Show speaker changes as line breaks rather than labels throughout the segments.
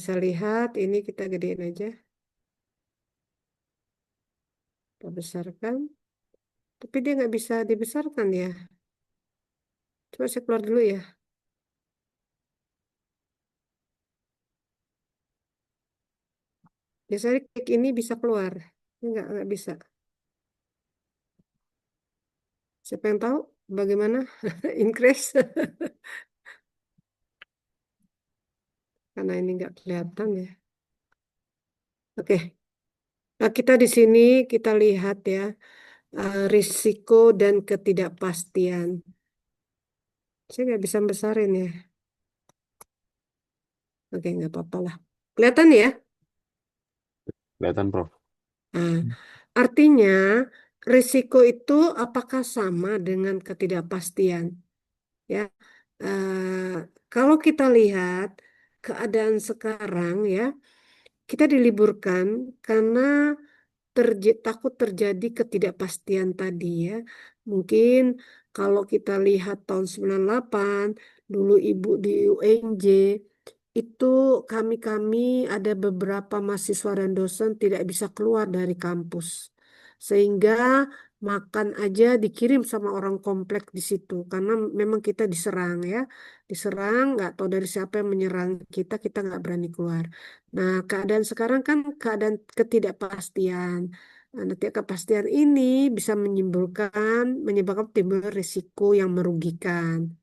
bisa lihat, ini kita gedein aja. Kita besarkan. Tapi dia nggak bisa dibesarkan ya. Coba saya keluar dulu ya. Biasanya klik ini bisa keluar. Ini nggak bisa. Siapa yang tahu bagaimana increase? Karena ini nggak kelihatan ya. Oke, nah, kita di sini kita lihat ya risiko dan ketidakpastian. Saya nggak bisa besarin ya. Oke, nggak apa-apa lah. Kelihatan ya?
Kelihatan, Prof.
Nah, artinya risiko itu apakah sama dengan ketidakpastian? Ya, kalau kita lihat keadaan sekarang ya, kita diliburkan karena takut terjadi ketidakpastian tadi ya. Mungkin kalau kita lihat tahun 98 dulu Ibu di UNJ itu kami-kami ada beberapa mahasiswa dan dosen tidak bisa keluar dari kampus. Sehingga makan aja dikirim sama orang komplek di situ karena memang kita diserang ya. Diserang nggak tahu dari siapa yang menyerang kita nggak berani keluar. Nah, keadaan sekarang kan keadaan ketidakpastian. Nah, ketidakpastian ini bisa menyebabkan timbul risiko yang merugikan.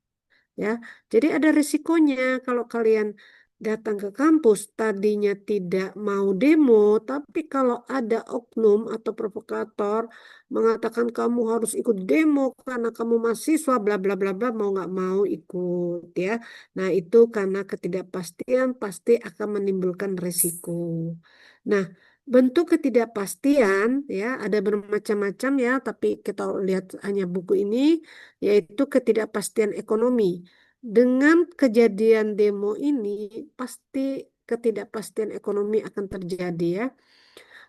Ya, jadi ada risikonya kalau kalian datang ke kampus tadinya tidak mau demo, tapi kalau ada oknum atau provokator mengatakan kamu harus ikut demo karena kamu mahasiswa, bla bla bla bla, mau nggak mau ikut ya. Nah, itu karena ketidakpastian pasti akan menimbulkan risiko. Nah, bentuk ketidakpastian ya ada bermacam-macam ya, tapi kita lihat hanya buku ini yaitu ketidakpastian ekonomi. Dengan kejadian demo ini, pasti ketidakpastian ekonomi akan terjadi ya,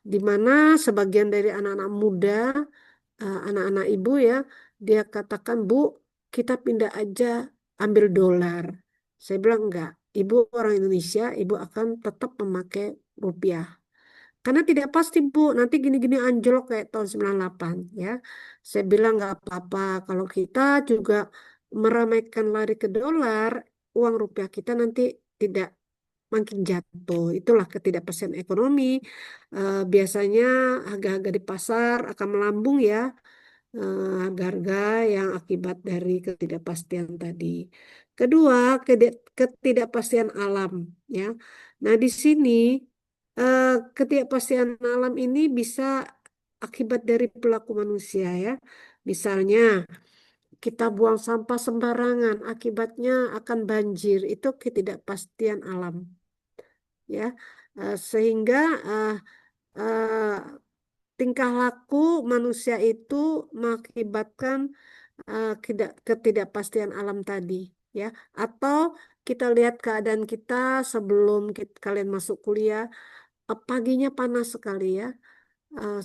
di mana sebagian dari anak-anak muda, anak-anak ibu ya, dia katakan, Bu, kita pindah aja ambil dolar. Saya bilang enggak, ibu orang Indonesia, ibu akan tetap memakai rupiah. Karena tidak pasti Bu, nanti gini-gini anjlok kayak tahun 98 ya. Saya bilang nggak apa-apa, kalau kita juga meramaikan lari ke dolar, uang rupiah kita nanti tidak makin jatuh. Itulah ketidakpastian ekonomi. Biasanya harga-harga di pasar akan melambung ya, harga-harga yang akibat dari ketidakpastian tadi. Kedua, ketidakpastian alam ya. Nah, di sini eh, ketidakpastian alam ini bisa akibat dari perilaku manusia ya. Misalnya kita buang sampah sembarangan, akibatnya akan banjir. Itu ketidakpastian alam ya. Sehingga eh, eh, tingkah laku manusia itu mengakibatkan ketidakpastian alam tadi ya. Atau kita lihat keadaan kita sebelum kalian masuk kuliah, paginya panas sekali ya.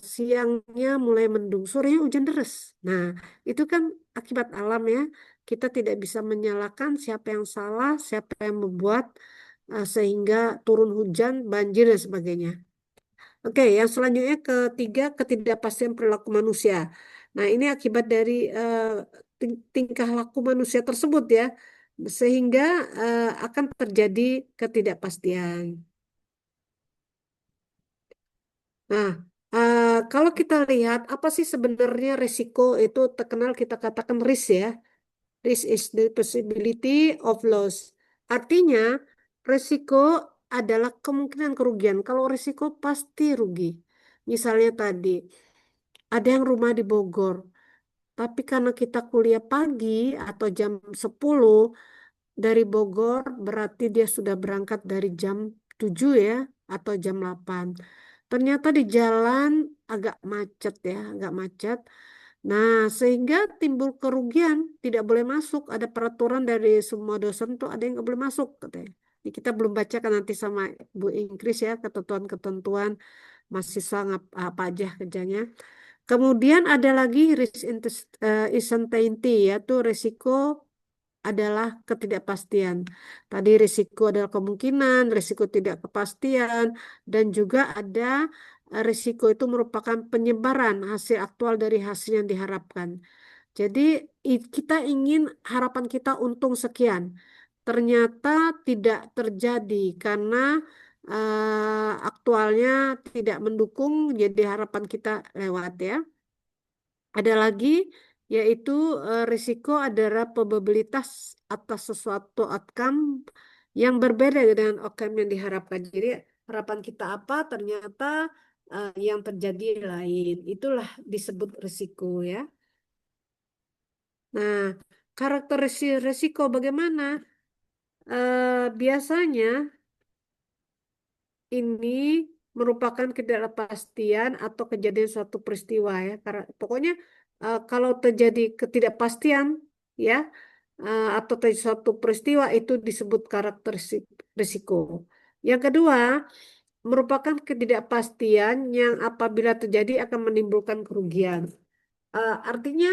Siangnya mulai mendung, sorenya hujan deras. Nah, itu kan akibat alam ya. Kita tidak bisa menyalahkan siapa yang salah, siapa yang membuat sehingga turun hujan, banjir dan sebagainya. Oke, yang selanjutnya ketiga, ketidakpastian perilaku manusia. Nah, ini akibat dari tingkah laku manusia tersebut ya, sehingga akan terjadi ketidakpastian. Nah, kalau kita lihat apa sih sebenarnya risiko itu terkenal kita katakan risk ya. Risk is the possibility of loss. Artinya, risiko adalah kemungkinan kerugian. Kalau risiko pasti rugi. Misalnya tadi, ada yang rumah di Bogor, tapi karena kita kuliah pagi atau jam 10 dari Bogor, berarti dia sudah berangkat dari jam 7 ya, atau jam 8. Ternyata di jalan agak macet ya, agak macet. Nah, sehingga timbul kerugian, tidak boleh masuk. Ada peraturan dari semua dosen tuh ada yang nggak boleh masuk katanya. Ini kita belum bacakan nanti sama Bu Inggris ya, ketentuan-ketentuan mahasiswa apa aja kerjanya. Kemudian ada lagi risk uncertainty, yaitu risiko adalah ketidakpastian. Tadi risiko adalah kemungkinan, risiko tidak kepastian, dan juga ada risiko itu merupakan penyebaran hasil aktual dari hasil yang diharapkan. Jadi kita ingin harapan kita untung sekian. Ternyata tidak terjadi karena aktualnya tidak mendukung, jadi harapan kita lewat ya. Ada lagi yaitu risiko adalah probabilitas atas sesuatu outcome yang berbeda dengan outcome yang diharapkan. Jadi harapan kita apa ternyata yang terjadi lain. Itulah disebut risiko ya. Nah, karakteristik risiko bagaimana? Biasanya ini merupakan ketidakpastian atau kejadian suatu peristiwa ya. Karena pokoknya kalau terjadi ketidakpastian ya atau terjadi suatu peristiwa itu disebut karakteristik risiko. Yang kedua, merupakan ketidakpastian yang apabila terjadi akan menimbulkan kerugian. Artinya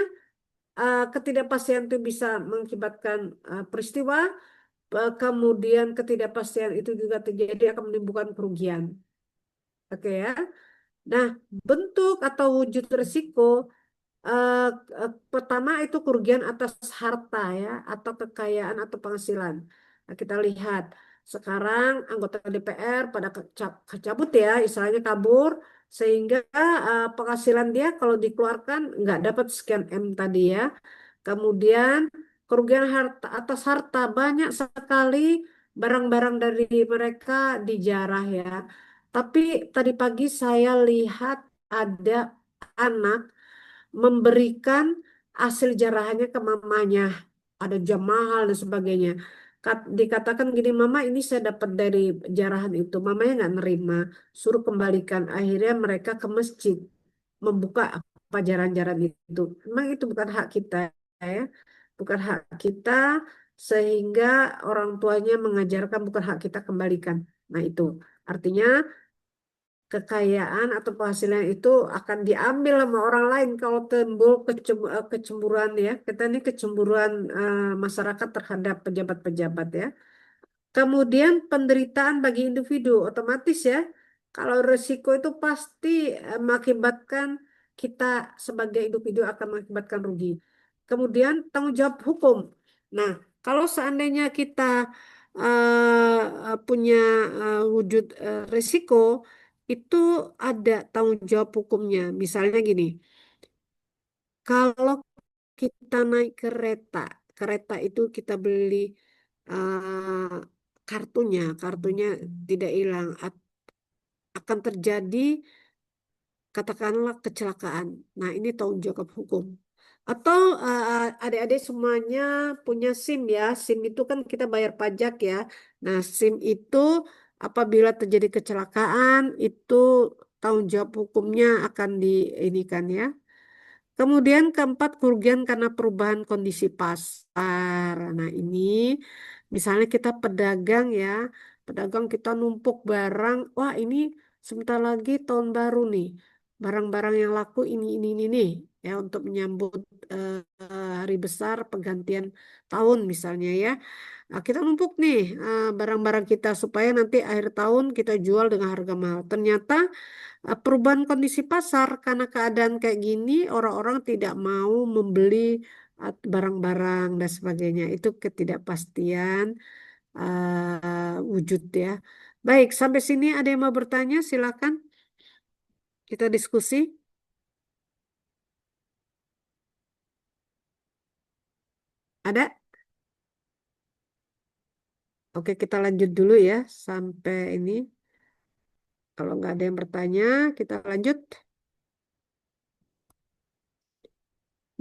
ketidakpastian itu bisa mengakibatkan peristiwa, kemudian ketidakpastian itu juga terjadi akan menimbulkan kerugian. Oke ya. Nah, bentuk atau wujud risiko eh, pertama itu kerugian atas harta ya atau kekayaan atau penghasilan. Nah, kita lihat sekarang anggota DPR pada kecabut ya, istilahnya kabur sehingga penghasilan dia kalau dikeluarkan nggak dapat sekian M tadi ya. Kemudian kerugian harta atas harta banyak sekali barang-barang dari mereka dijarah ya. Tapi tadi pagi saya lihat ada anak memberikan hasil jarahannya ke mamanya. Ada jam mahal dan sebagainya. Dikatakan gini, mama ini saya dapat dari jarahan itu. Mamanya nggak nerima, suruh kembalikan. Akhirnya mereka ke masjid membuka apa jaran-jaran itu. Memang itu bukan hak kita ya, bukan hak kita sehingga orang tuanya mengajarkan bukan hak kita kembalikan. Nah itu artinya kekayaan atau penghasilan itu akan diambil sama orang lain kalau timbul kecemburuan ya. Kita ini kecemburuan masyarakat terhadap pejabat-pejabat ya. Kemudian penderitaan bagi individu otomatis ya. Kalau risiko itu pasti mengakibatkan kita sebagai individu akan mengakibatkan rugi. Kemudian tanggung jawab hukum. Nah, kalau seandainya kita punya wujud risiko, itu ada tanggung jawab hukumnya. Misalnya gini, kalau kita naik kereta, kereta itu kita beli kartunya tidak hilang, akan terjadi katakanlah kecelakaan. Nah, ini tanggung jawab hukum. Atau adik-adik semuanya punya SIM ya. SIM itu kan kita bayar pajak ya. Nah, SIM itu apabila terjadi kecelakaan itu tanggung jawab hukumnya akan diinikan ya. Kemudian keempat, kerugian karena perubahan kondisi pasar. Nah, ini misalnya kita pedagang ya, pedagang kita numpuk barang, wah ini sebentar lagi tahun baru nih. Barang-barang yang laku ini nih ya untuk menyambut hari besar pergantian tahun misalnya ya. Nah, kita numpuk nih barang-barang kita supaya nanti akhir tahun kita jual dengan harga mahal. Ternyata perubahan kondisi pasar karena keadaan kayak gini orang-orang tidak mau membeli barang-barang dan sebagainya itu ketidakpastian wujud ya. Baik, sampai sini ada yang mau bertanya? Silakan kita diskusi. Ada? Oke, kita lanjut dulu ya sampai ini. Kalau nggak ada yang bertanya, kita lanjut.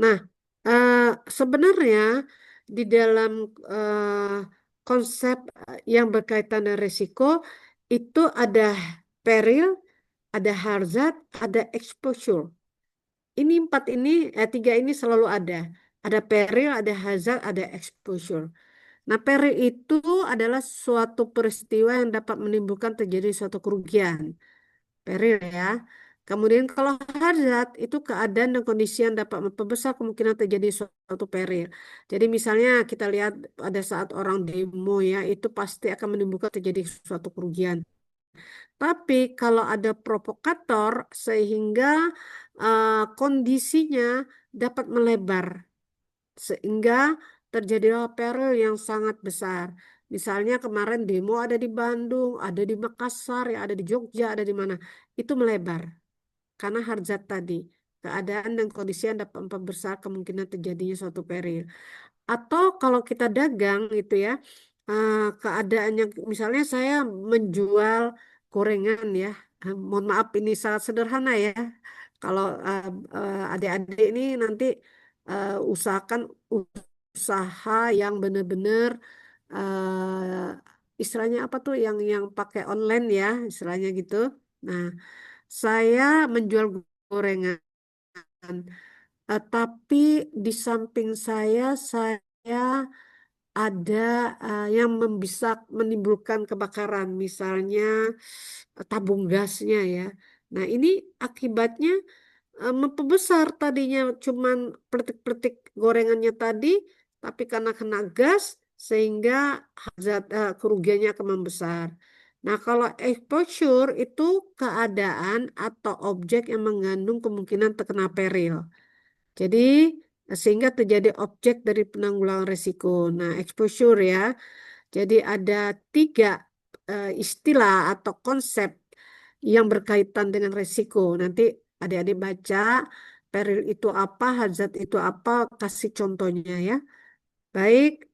Nah, eh, sebenarnya di dalam eh, konsep yang berkaitan dengan risiko itu ada peril, ada hazard, ada exposure. Ini empat ini, tiga ini selalu ada. Ada peril, ada hazard, ada exposure. Nah, peril itu adalah suatu peristiwa yang dapat menimbulkan terjadi suatu kerugian. Peril ya. Kemudian kalau harzat itu keadaan dan kondisi yang dapat memperbesar kemungkinan terjadi suatu peril. Jadi misalnya kita lihat pada saat orang demo ya, itu pasti akan menimbulkan terjadi suatu kerugian. Tapi kalau ada provokator sehingga kondisinya dapat melebar sehingga terjadilah peril yang sangat besar. Misalnya kemarin demo ada di Bandung, ada di Makassar, ya ada di Jogja, ada di mana. Itu melebar karena hardzat tadi. Keadaan dan kondisi yang dapat memperbesar kemungkinan terjadinya suatu peril. Atau kalau kita dagang itu ya, keadaannya misalnya saya menjual gorengan ya. Mohon maaf ini sangat sederhana ya. Kalau adik-adik ini nanti usahakan usaha yang benar-benar istilahnya apa tuh yang pakai online ya, istilahnya gitu. Nah, saya menjual gorengan. Tapi di samping saya ada yang bisa menimbulkan kebakaran, misalnya tabung gasnya ya. Nah, ini akibatnya memperbesar tadinya cuman peletik-peletik gorengannya tadi, tapi karena kena gas sehingga kerugiannya akan membesar. Nah, kalau exposure itu keadaan atau objek yang mengandung kemungkinan terkena peril. Jadi sehingga terjadi objek dari penanggulangan risiko. Nah, exposure ya. Jadi ada tiga istilah atau konsep yang berkaitan dengan risiko. Nanti adik-adik baca peril itu apa, hazard itu apa, kasih contohnya ya. Baik,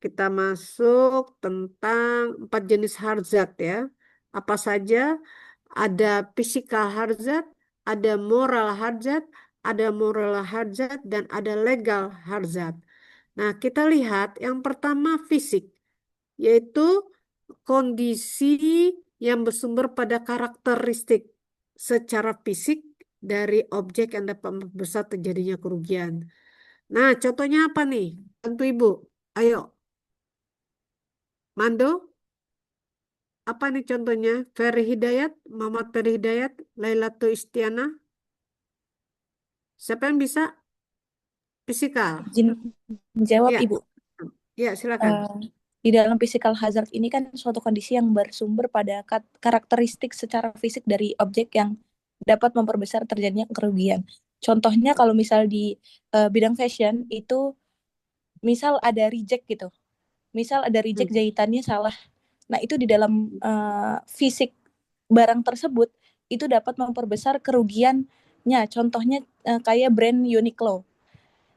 kita masuk tentang 4 jenis hazard ya. Apa saja? Ada physical hazard, ada moral hazard, ada moral hazard, dan ada legal hazard. Nah, kita lihat yang pertama fisik, yaitu kondisi yang bersumber pada karakteristik secara fisik dari objek yang dapat memperbesar terjadinya kerugian. Nah, contohnya apa nih? Bantu Ibu. Ayo, Mando, apa nih contohnya? Ferry Hidayat, Muhammad Ferry Hidayat, Lailatul Istiana. Siapa yang bisa? Fisikal.
Izin menjawab,
Ya,
Ibu.
ya silakan.
Eh, di dalam physical hazard ini kan suatu kondisi yang bersumber pada karakteristik secara fisik dari objek yang dapat memperbesar terjadinya kerugian. Contohnya kalau misal di bidang fashion itu misal ada reject gitu. Misal ada
Hmm.
reject jahitannya salah. Nah, itu di dalam fisik barang tersebut itu dapat memperbesar kerugiannya. Contohnya kayak brand Uniqlo.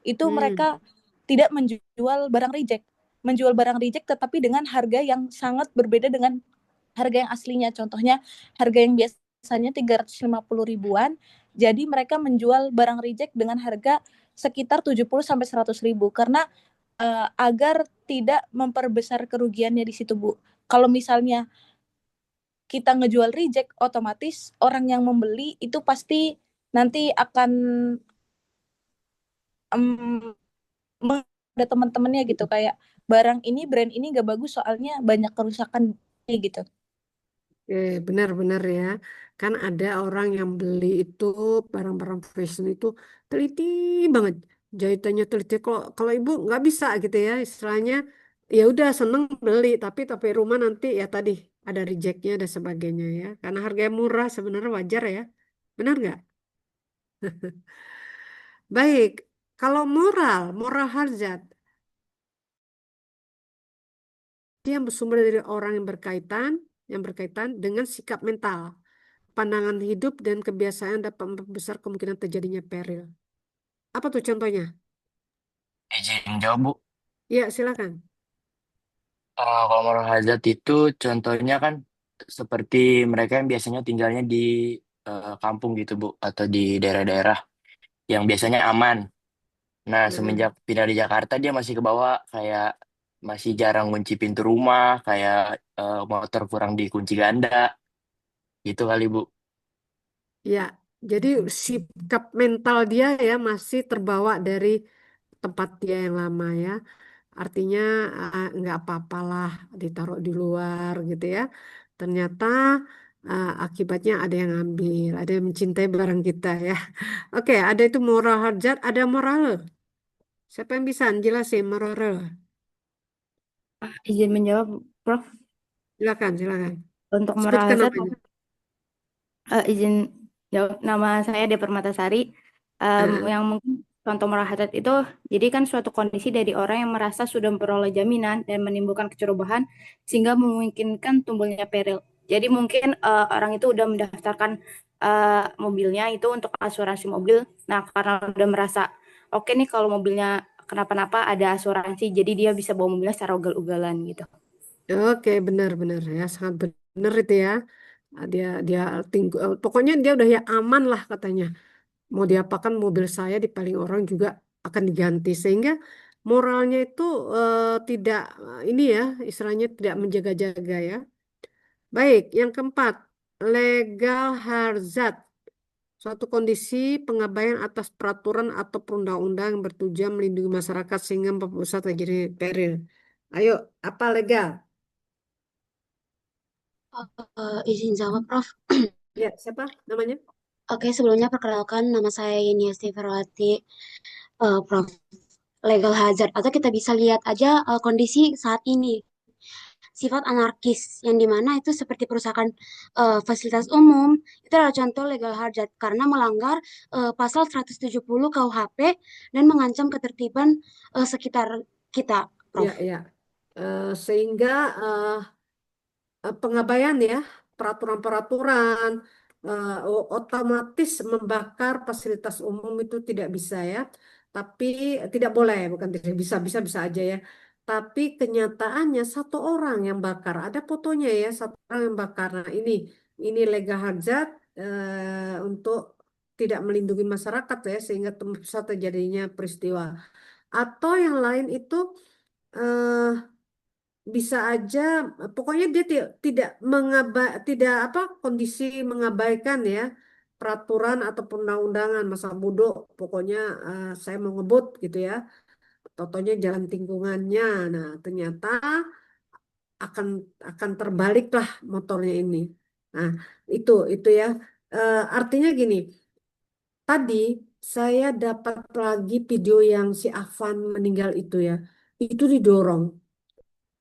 Itu
Hmm.
mereka tidak menjual barang reject. Menjual barang reject tetapi dengan harga yang sangat berbeda dengan harga yang aslinya. Contohnya harga yang biasanya 350 ribuan, jadi mereka menjual barang reject dengan harga sekitar 70 sampai 100 ribu karena agar tidak memperbesar kerugiannya di situ, Bu. Kalau misalnya kita ngejual reject, otomatis orang yang membeli itu pasti nanti akan um, ada teman-temannya gitu kayak barang ini brand ini gak bagus soalnya banyak kerusakan gitu.
Benar-benar ya. Kan ada orang yang beli itu barang-barang fashion itu teliti banget. Jahitannya teliti. Kalau ibu nggak bisa gitu ya, istilahnya ya udah seneng beli, tapi rumah nanti ya tadi ada rejectnya dan sebagainya ya. Karena harganya murah sebenarnya wajar ya. Benar nggak? Baik. Kalau moral hazard, dia yang bersumber dari orang yang berkaitan dengan sikap mental, pandangan hidup dan kebiasaan dapat memperbesar kemungkinan terjadinya peril. Apa tuh contohnya?
Izin jawab, Bu.
Ya, silakan.
Kalau moral hazard itu contohnya kan seperti mereka yang biasanya tinggalnya di kampung gitu, Bu, atau di daerah-daerah yang biasanya aman. Nah,
Nah,
semenjak pindah di Jakarta dia masih ke bawah kayak masih jarang kunci pintu rumah, kayak motor kurang dikunci ganda, gitu kali, Bu.
ya, jadi sikap mental dia ya masih terbawa dari tempat dia yang lama ya. Artinya nggak apa-apalah ditaruh di luar gitu ya. Ternyata akibatnya ada yang ambil, ada yang mencintai barang kita ya. Oke, ada itu moral hazard, ada moral. Siapa yang bisa jelasin moral?
Izin menjawab, Prof.
Silakan, silakan.
Untuk moral
Sebutkan
hazard,
namanya.
izin jawab. Nama saya De Permatasari.
Ah,
Yang mungkin contoh moral hazard itu, jadi kan suatu kondisi dari orang yang merasa sudah memperoleh jaminan dan menimbulkan kecerobohan sehingga memungkinkan tumbuhnya peril. Jadi mungkin orang itu udah mendaftarkan mobilnya itu untuk asuransi mobil. Nah, karena udah merasa oke nih kalau mobilnya kenapa-napa ada asuransi, jadi dia bisa bawa mobilnya secara ugal-ugalan gitu.
oke, benar-benar ya, sangat benar itu ya. Dia dia pokoknya dia udah ya aman lah katanya. Mau diapakan mobil saya dipaling orang juga akan diganti sehingga moralnya itu tidak ini ya, istilahnya tidak menjaga-jaga ya. Baik, yang keempat, legal hazard. Suatu kondisi pengabaian atas peraturan atau perundang-undang yang bertujuan melindungi masyarakat sehingga memperbesar terjadi peril. Ayo, apa legal?
Izin jawab, Prof.
Ya, siapa namanya?
Oke, sebelumnya perkenalkan nama saya Yenia Stiferwati, Prof. Legal hazard, atau kita bisa lihat aja kondisi saat ini. Sifat anarkis, yang dimana itu seperti perusahaan fasilitas umum, itu adalah contoh legal hazard, karena melanggar pasal 170 KUHP dan mengancam ketertiban sekitar kita,
Ya,
Prof.
ya. Sehingga pengabaian ya, peraturan-peraturan otomatis membakar fasilitas umum itu tidak bisa ya. Tapi tidak boleh, bukan tidak bisa, bisa aja ya. Tapi kenyataannya satu orang yang bakar, ada fotonya ya, satu orang yang bakar. Nah, ini legal hazard untuk tidak melindungi masyarakat ya, sehingga bisa terjadinya peristiwa. Atau yang lain itu eh, bisa aja pokoknya dia tidak tidak apa kondisi mengabaikan ya peraturan atau perundang-undangan masa bodoh pokoknya saya mau ngebut gitu ya totonya jalan tikungannya nah ternyata akan akan terbalik lah motornya ini nah itu ya. Artinya gini tadi saya dapat lagi video yang si Afan meninggal itu ya itu didorong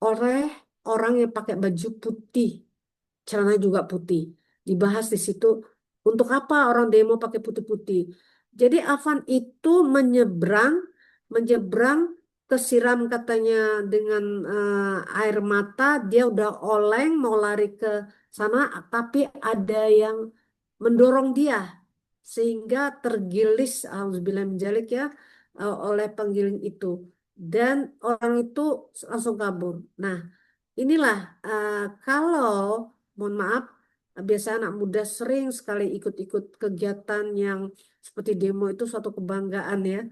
oleh orang yang pakai baju putih, celana juga putih. Dibahas di situ, untuk apa orang demo pakai putih-putih? Jadi Afan itu menyeberang kesiram katanya dengan air mata, dia udah oleng mau lari ke sana, tapi ada yang mendorong dia sehingga tergilis, auzubillah min dzalik ya, oleh penggiling itu. Dan orang itu langsung kabur. Nah, inilah kalau mohon maaf biasa anak muda sering sekali ikut-ikut kegiatan yang seperti demo itu suatu kebanggaan ya.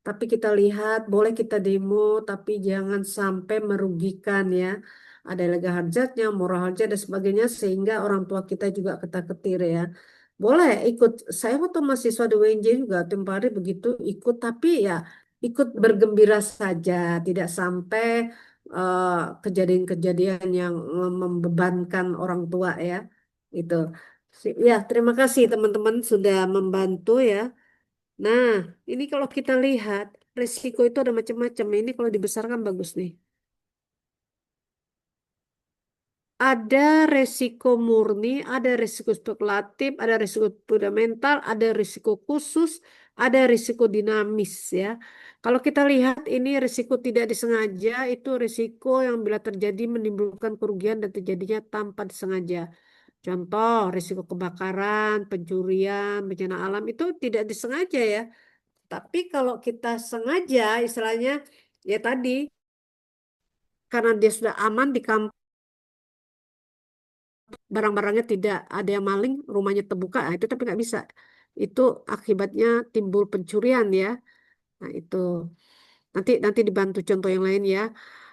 Tapi kita lihat boleh kita demo tapi jangan sampai merugikan ya. Ada legal hajatnya, moral hajat dan sebagainya sehingga orang tua kita juga ketar-ketir ya. Boleh ikut. Saya waktu mahasiswa di UNJ juga tempo hari begitu ikut tapi ya ikut bergembira saja, tidak sampai eh, kejadian-kejadian yang membebankan orang tua ya. Itu. Ya, terima kasih teman-teman sudah membantu ya. Nah, ini kalau kita lihat risiko itu ada macam-macam. Ini kalau dibesarkan bagus nih. Ada resiko murni, ada risiko spekulatif, ada risiko fundamental, ada risiko khusus, ada risiko dinamis ya. Kalau kita lihat ini risiko tidak disengaja itu risiko yang bila terjadi menimbulkan kerugian dan terjadinya tanpa disengaja. Contoh risiko kebakaran, pencurian, bencana alam itu tidak disengaja ya. Tapi kalau kita sengaja istilahnya ya tadi karena dia sudah aman di kampung barang-barangnya tidak ada yang maling, rumahnya terbuka, ah, itu tapi nggak bisa. Itu akibatnya timbul pencurian ya. Nah itu nanti nanti dibantu contoh yang lain ya.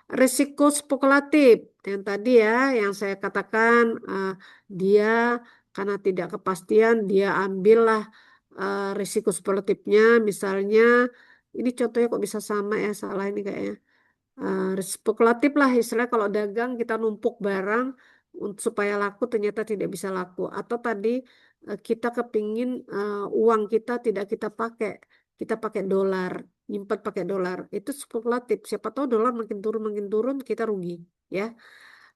Risiko spekulatif yang tadi ya, yang saya katakan dia karena tidak kepastian dia ambillah risiko spekulatifnya, misalnya ini contohnya kok bisa sama ya salah ini kayaknya. Spekulatif lah istilah kalau dagang kita numpuk barang supaya laku ternyata tidak bisa laku. Atau tadi kita kepingin uang kita tidak kita pakai dolar, nyimpan pakai dolar. Itu spekulatif. Siapa tahu dolar makin turun kita rugi, ya.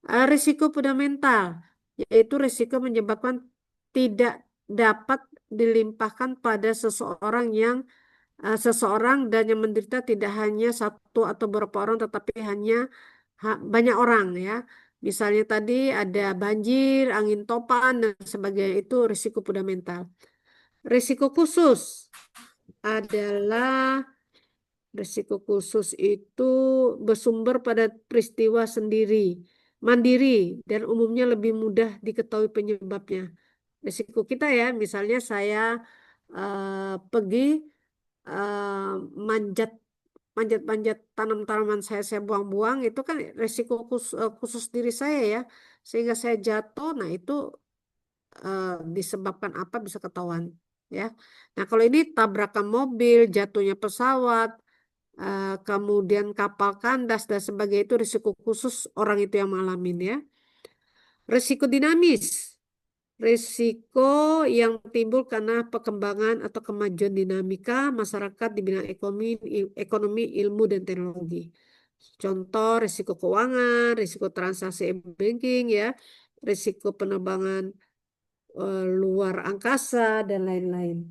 Risiko fundamental yaitu risiko menyebabkan tidak dapat dilimpahkan pada seseorang dan yang menderita tidak hanya satu atau beberapa orang tetapi hanya banyak orang, ya. Misalnya tadi ada banjir, angin topan dan sebagainya, itu risiko fundamental. Risiko khusus adalah risiko khusus itu bersumber pada peristiwa mandiri dan umumnya lebih mudah diketahui penyebabnya. Risiko kita, ya, misalnya saya pergi eh, manjat manjat-manjat tanam-tanaman saya buang-buang, itu kan resiko khusus diri saya, ya, sehingga saya jatuh. Nah, itu disebabkan apa bisa ketahuan, ya. Nah, kalau ini tabrakan mobil, jatuhnya pesawat, kemudian kapal kandas dan sebagainya, itu risiko khusus orang itu yang ngalamin, ya. Risiko dinamis, risiko yang timbul karena perkembangan atau kemajuan dinamika masyarakat di bidang ekonomi, ilmu, dan teknologi. Contoh risiko keuangan, risiko transaksi banking, ya, risiko penerbangan luar angkasa, dan lain-lain.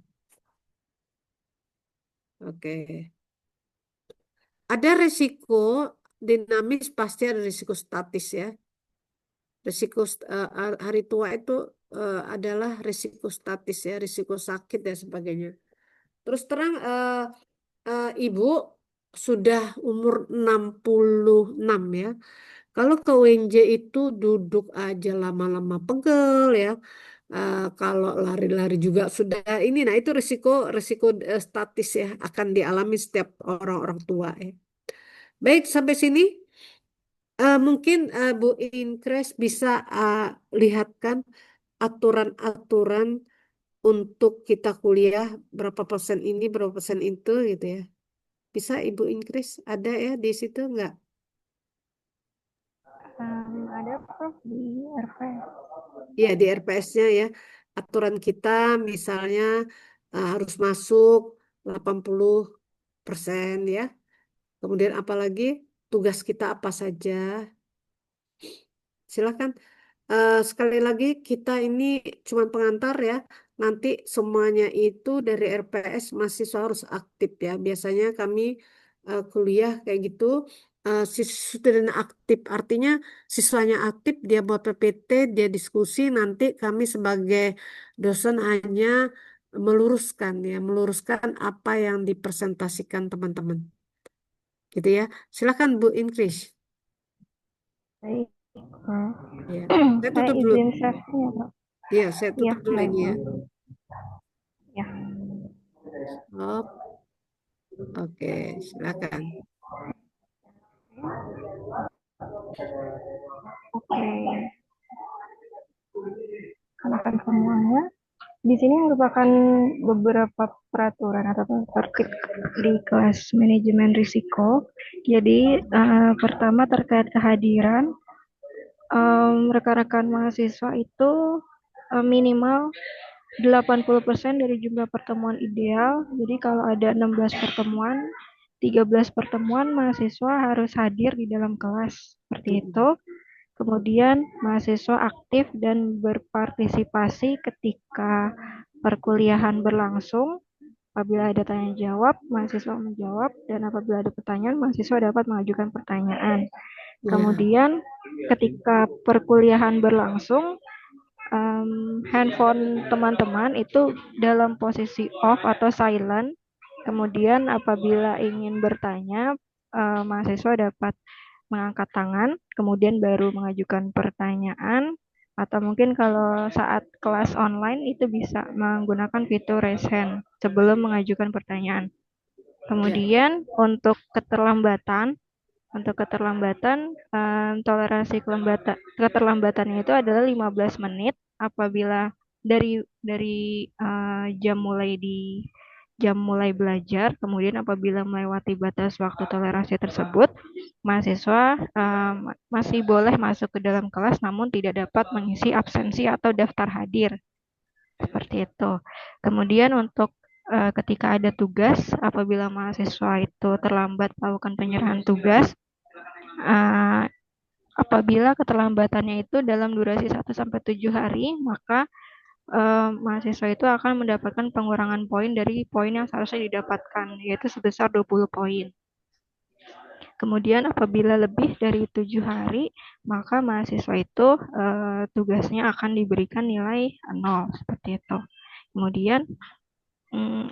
Oke. Ada risiko dinamis, pasti ada risiko statis, ya. Risiko hari tua itu adalah risiko statis, ya, risiko sakit dan sebagainya. Terus terang, ibu sudah umur 66, ya. Kalau ke UNJ itu duduk aja lama-lama pegel, ya. Kalau lari-lari juga sudah ini. Nah, itu risiko risiko statis, ya, akan dialami setiap orang-orang tua, ya. Baik, sampai sini mungkin Bu Inkres bisa lihatkan aturan-aturan untuk kita kuliah, berapa persen ini, berapa persen itu, gitu, ya. Bisa Ibu Inkris, ada ya di situ nggak?
Ada Prof di RP.
Ya, di RPS-nya, ya. Aturan kita misalnya harus masuk 80%, ya. Kemudian apalagi tugas kita apa saja. Silakan. Sekali lagi kita ini cuma pengantar, ya. Nanti semuanya itu dari RPS mahasiswa harus aktif, ya. Biasanya kami kuliah kayak gitu, student aktif, artinya siswanya aktif, dia buat PPT, dia diskusi, nanti kami sebagai dosen hanya meluruskan apa yang dipresentasikan teman-teman. Gitu, ya. Silakan Bu Inkris.
Baik, Prof.
Ya. Saya
Saya
tutup dulu.
izin share-nya, Prof.
Iya, saya
Ya,
tutup dulu
baik,
ini, ya.
Prof. Ya,
Stop. Oke, silakan.
oke. Silakan semuanya. Di sini merupakan beberapa peraturan atau tertib di kelas manajemen risiko. Jadi, pertama terkait kehadiran, rekan-rekan mahasiswa itu minimal 80% dari jumlah pertemuan ideal. Jadi kalau ada 16 pertemuan, 13 pertemuan mahasiswa harus hadir di dalam kelas. Seperti itu. Kemudian mahasiswa aktif dan berpartisipasi ketika perkuliahan berlangsung. Apabila ada tanya jawab, mahasiswa menjawab, dan apabila ada pertanyaan, mahasiswa dapat mengajukan pertanyaan. Kemudian ketika perkuliahan berlangsung, handphone teman-teman itu dalam posisi off atau silent. Kemudian apabila ingin bertanya, mahasiswa dapat mengangkat tangan, kemudian baru mengajukan pertanyaan, atau mungkin kalau saat kelas online itu bisa menggunakan fitur raise hand sebelum mengajukan pertanyaan. Kemudian untuk keterlambatan, toleransi keterlambatannya itu adalah 15 menit apabila dari jam mulai jam mulai belajar, kemudian apabila melewati batas waktu toleransi tersebut, mahasiswa masih boleh masuk ke dalam kelas namun tidak dapat mengisi absensi atau daftar hadir. Seperti itu. Kemudian untuk ketika ada tugas, apabila mahasiswa itu terlambat melakukan penyerahan tugas, apabila keterlambatannya itu dalam durasi 1-7 hari, maka mahasiswa itu akan mendapatkan pengurangan poin dari poin yang seharusnya didapatkan, yaitu sebesar 20 poin. Kemudian apabila lebih dari 7 hari, maka mahasiswa itu tugasnya akan diberikan nilai 0, seperti itu. Kemudian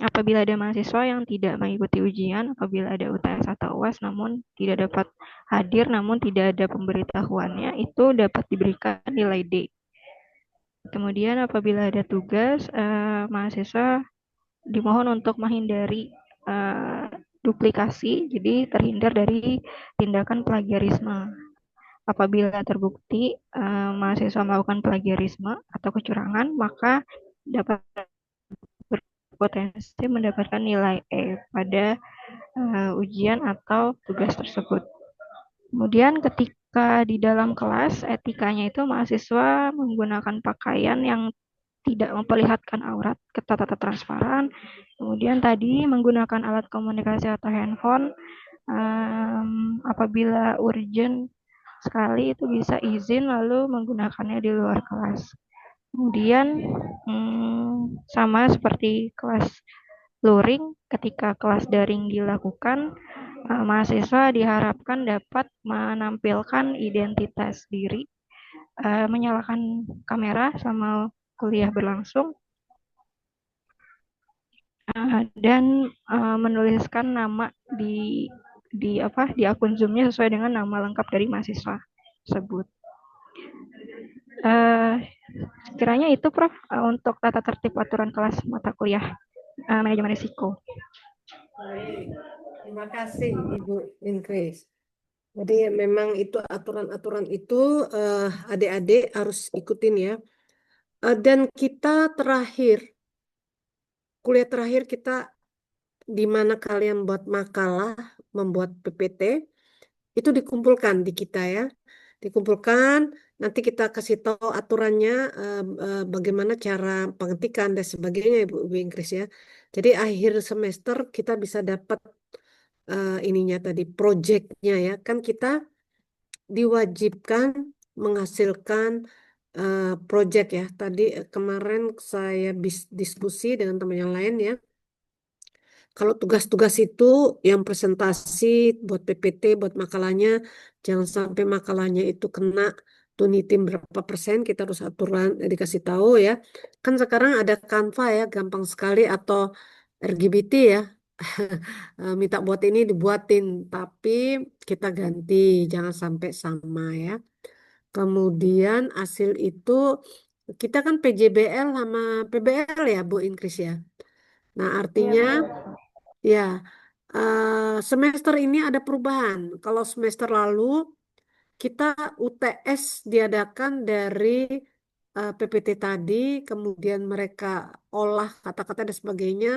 apabila ada mahasiswa yang tidak mengikuti ujian, apabila ada UTS atau UAS namun tidak dapat hadir, namun tidak ada pemberitahuannya, itu dapat diberikan nilai D. Kemudian apabila ada tugas, mahasiswa dimohon untuk menghindari duplikasi, jadi terhindar dari tindakan plagiarisme. Apabila terbukti mahasiswa melakukan plagiarisme atau kecurangan, maka dapat berpotensi mendapatkan nilai E pada ujian atau tugas tersebut. Kemudian ketika di dalam kelas, etikanya itu mahasiswa menggunakan pakaian yang tidak memperlihatkan aurat, ketat atau transparan. Kemudian tadi menggunakan alat komunikasi atau handphone. Apabila urgent sekali itu bisa izin lalu menggunakannya di luar kelas. Kemudian sama seperti kelas luring, ketika kelas daring dilakukan, mahasiswa diharapkan dapat menampilkan identitas diri, menyalakan kamera selama kuliah berlangsung, dan menuliskan nama di akun Zoom-nya sesuai dengan nama lengkap dari mahasiswa tersebut. Sekiranya itu Prof untuk tata tertib aturan kelas mata kuliah manajemen risiko.
Baik, terima kasih Ibu Inkris. Jadi memang itu aturan-aturan itu adik-adik harus ikutin ya. Dan kita kuliah terakhir kita di mana kalian buat makalah, membuat PPT, itu dikumpulkan di kita ya. Dikumpulkan, nanti kita kasih tahu aturannya, bagaimana cara pengetikan dan sebagainya Ibu Inkris ya. Jadi akhir semester kita bisa dapat ininya tadi proyeknya ya. Kan kita diwajibkan menghasilkan proyek ya. Tadi kemarin saya diskusi dengan teman yang lain ya. Kalau tugas-tugas itu yang presentasi buat PPT, buat makalahnya, jangan sampai makalahnya itu kena Tunitim berapa persen, kita harus aturan dikasih tahu ya. Kan sekarang ada Canva ya, gampang sekali, atau RGBT ya. Minta buat ini dibuatin, tapi kita ganti, jangan sampai sama ya. Kemudian hasil itu kita kan PJBL sama PBL ya Bu Inkris ya. Nah artinya ya semester ini ada perubahan. Kalau semester lalu kita UTS diadakan dari PPT tadi, kemudian mereka olah kata-kata dan sebagainya,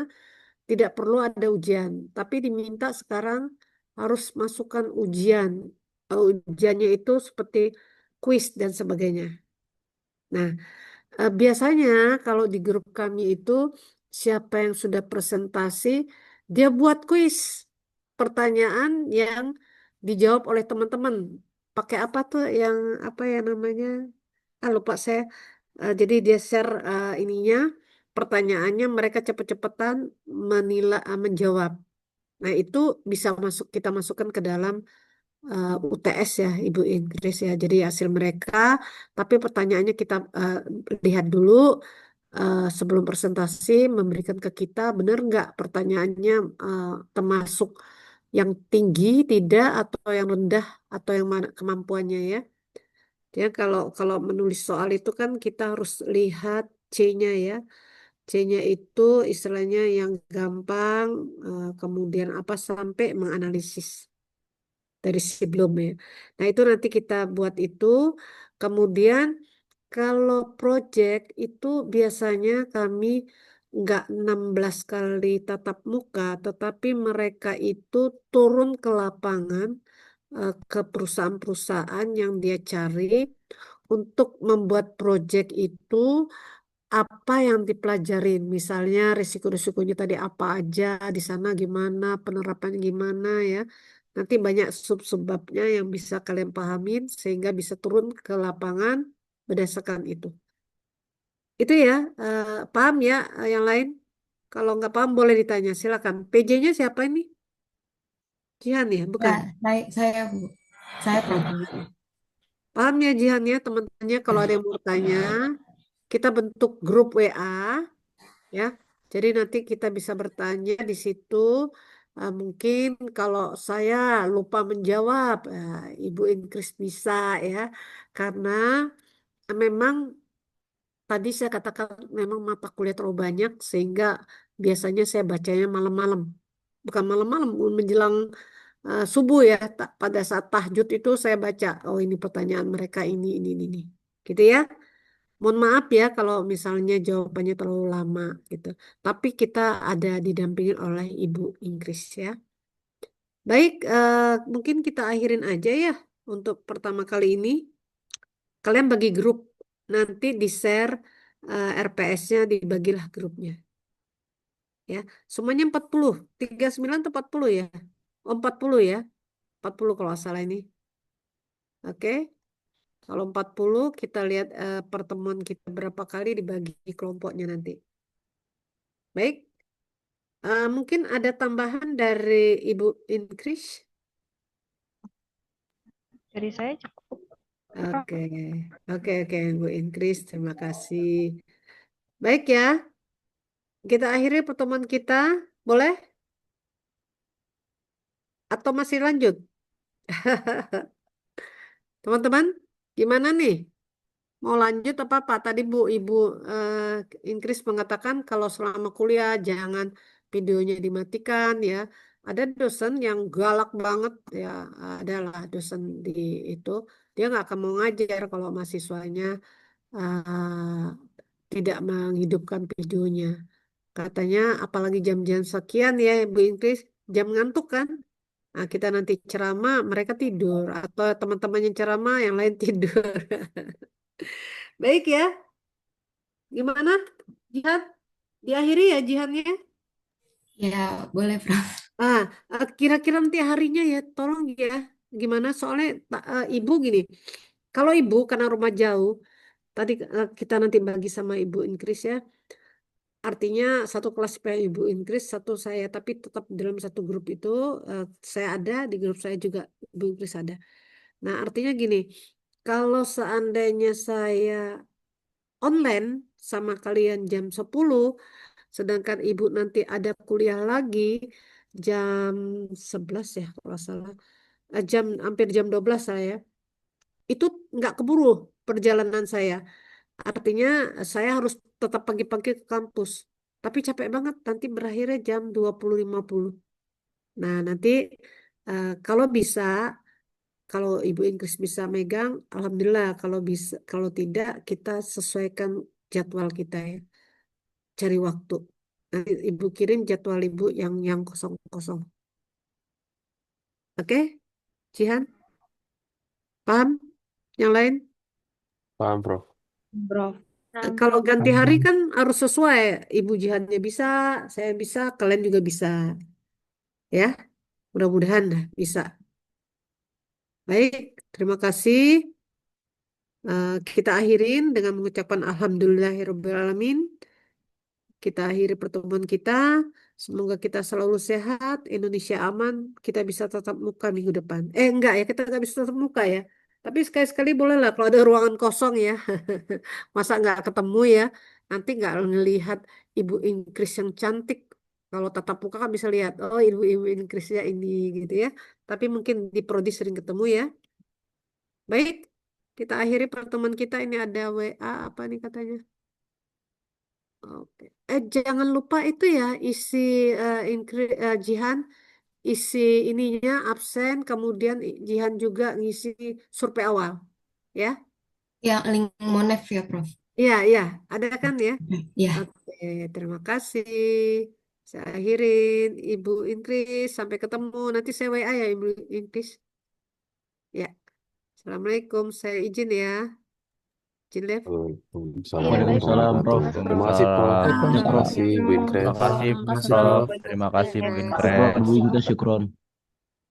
tidak perlu ada ujian. Tapi diminta sekarang harus masukkan ujian. Ujiannya itu seperti kuis dan sebagainya. Nah, biasanya kalau di grup kami itu siapa yang sudah presentasi, dia buat kuis pertanyaan yang dijawab oleh teman-teman. Pakai apa tuh yang apa ya namanya? Lupa saya. Jadi dia share ininya pertanyaannya, mereka cepet-cepetan menjawab. Nah, itu bisa kita masukkan ke dalam UTS ya Ibu Inggris ya. Jadi hasil mereka, tapi pertanyaannya kita lihat dulu sebelum presentasi, memberikan ke kita benar nggak pertanyaannya termasuk yang tinggi, tidak, atau yang rendah, atau yang mana kemampuannya ya. Ya kalau menulis soal itu kan kita harus lihat C-nya ya. C-nya itu istilahnya yang gampang, kemudian apa sampai menganalisis dari sebelumnya. Nah, itu nanti kita buat itu. Kemudian kalau project itu biasanya kami nggak 16 kali tatap muka, tetapi mereka itu turun ke lapangan, ke perusahaan-perusahaan yang dia cari untuk membuat proyek itu apa yang dipelajarin. Misalnya risiko-risikonya tadi apa aja, di sana gimana, penerapannya gimana ya. Nanti banyak sub-sebabnya yang bisa kalian pahamin sehingga bisa turun ke lapangan berdasarkan itu. Itu ya, paham ya yang lain? Kalau nggak paham boleh ditanya, silakan. PJ-nya siapa ini? Jihan ya,
Ya,
bukan?
saya Bu. Saya Prof.
Paham ya Jihan ya, teman-temannya kalau ada yang mau tanya, kita bentuk grup WA ya. Jadi nanti kita bisa bertanya di situ. Mungkin kalau saya lupa menjawab, Ibu Inkris bisa ya, karena memang tadi saya katakan memang mata kuliah terlalu banyak sehingga biasanya saya bacanya malam-malam. Bukan malam-malam, menjelang subuh ya. Pada saat tahajud itu saya baca, oh ini pertanyaan mereka ini. Gitu ya. Mohon maaf ya kalau misalnya jawabannya terlalu lama gitu. Tapi kita ada didampingin oleh Ibu Inggris ya. Baik, mungkin kita akhirin aja ya untuk pertama kali ini. Kalian bagi grup, nanti di-share RPS-nya, dibagilah grupnya. Ya, semuanya 40, 39 atau 40 ya? Oh, 40 ya, 40 kalau nggak salah ini. Oke, kalau 40 kita lihat pertemuan kita berapa kali dibagi kelompoknya nanti. Baik, mungkin ada tambahan dari Ibu Inkris?
Dari saya cukup. Prof.
Oke, oke, Bu Inkris, terima kasih. Baik ya, kita akhiri pertemuan kita, boleh? Atau masih lanjut? Teman-teman, gimana nih? Mau lanjut apa Pak? Tadi Ibu Inkris mengatakan kalau selama kuliah jangan videonya dimatikan ya. Ada dosen yang galak banget ya, adalah dosen di itu. Dia nggak akan mau ngajar kalau mahasiswanya tidak menghidupkan videonya. Katanya apalagi jam-jam sekian ya Bu Inkris, jam ngantuk kan? Nah, kita nanti ceramah, mereka tidur. Atau teman-temannya ceramah, yang lain tidur. Baik ya, gimana? Jihad? Diakhiri ya jihadnya?
Ya, boleh Prof.
Ah, kira-kira nanti harinya ya, tolong ya. Gimana? Soalnya ibu gini, kalau ibu karena rumah jauh, tadi kita nanti bagi sama Ibu Inkris ya. Artinya satu kelas supaya Ibu Inggris, satu saya, tapi tetap dalam satu grup itu saya ada, di grup saya juga Ibu Inggris ada. Nah, artinya gini, kalau seandainya saya online sama kalian jam 10, sedangkan Ibu nanti ada kuliah lagi jam 11 ya kalau nggak salah, hampir jam 12 saya, itu nggak keburu perjalanan saya. Artinya saya harus tetap pagi-pagi ke kampus. Tapi capek banget, nanti berakhirnya jam 20.50. Nah, nanti kalau bisa, kalau Ibu Inggris bisa megang, Alhamdulillah. Kalau bisa, kalau tidak, kita sesuaikan jadwal kita ya. Cari waktu. Nanti Ibu kirim jadwal Ibu yang kosong-kosong. Oke, Cihan? Paham? Yang lain?
Paham, Prof.
Prof.
Kalau ganti hari
Paham.
kan harus sesuai. Ibu Jihannya bisa, saya bisa, kalian juga bisa. Ya, mudah-mudahan dah bisa. Baik, terima kasih. Kita akhirin dengan mengucapkan Alhamdulillahirrahmanirrahim. Kita akhiri pertemuan kita. Semoga kita selalu sehat, Indonesia aman, kita bisa tatap muka minggu depan. Enggak ya, kita nggak bisa tatap muka ya. Tapi sekali-sekali boleh lah kalau ada ruangan kosong ya. Masa nggak ketemu ya. Nanti nggak ngelihat Ibu Inggris yang cantik. Kalau tatap muka kan bisa lihat, oh Ibu Inggrisnya ini gitu ya. Tapi mungkin di Prodi sering ketemu ya. Baik, kita akhiri pertemuan kita. Ini ada WA apa nih katanya? Oke. Jangan lupa itu ya isi Jihan, isi ininya absen, kemudian Jihan juga ngisi survei awal, ya.
Yang link Monef ya Prof.
Iya, iya, ada kan ya?
Ya,
Oke, terima kasih. Saya akhirin, Ibu Inggris. Sampai ketemu. Nanti saya WA ya, Ibu Inggris. Ya, Assalamualaikum. Saya izin ya. Izin live.
Iya,
Waalaikumsalam
baik Prof.
Waalaikumsalam, Prof.
warahmatullahi
Terima kasih
wabarakatuh.
Prof.
Terima kasih, Prof.
Waalaikumsalam.
Terima kasih, Bu
Terima
Inkres.
kasih,
Makasih,
Prof.
Prof.
Terima kasih, Bu
Iya.
Inkres.
Syukron, Bu Inka, syukron.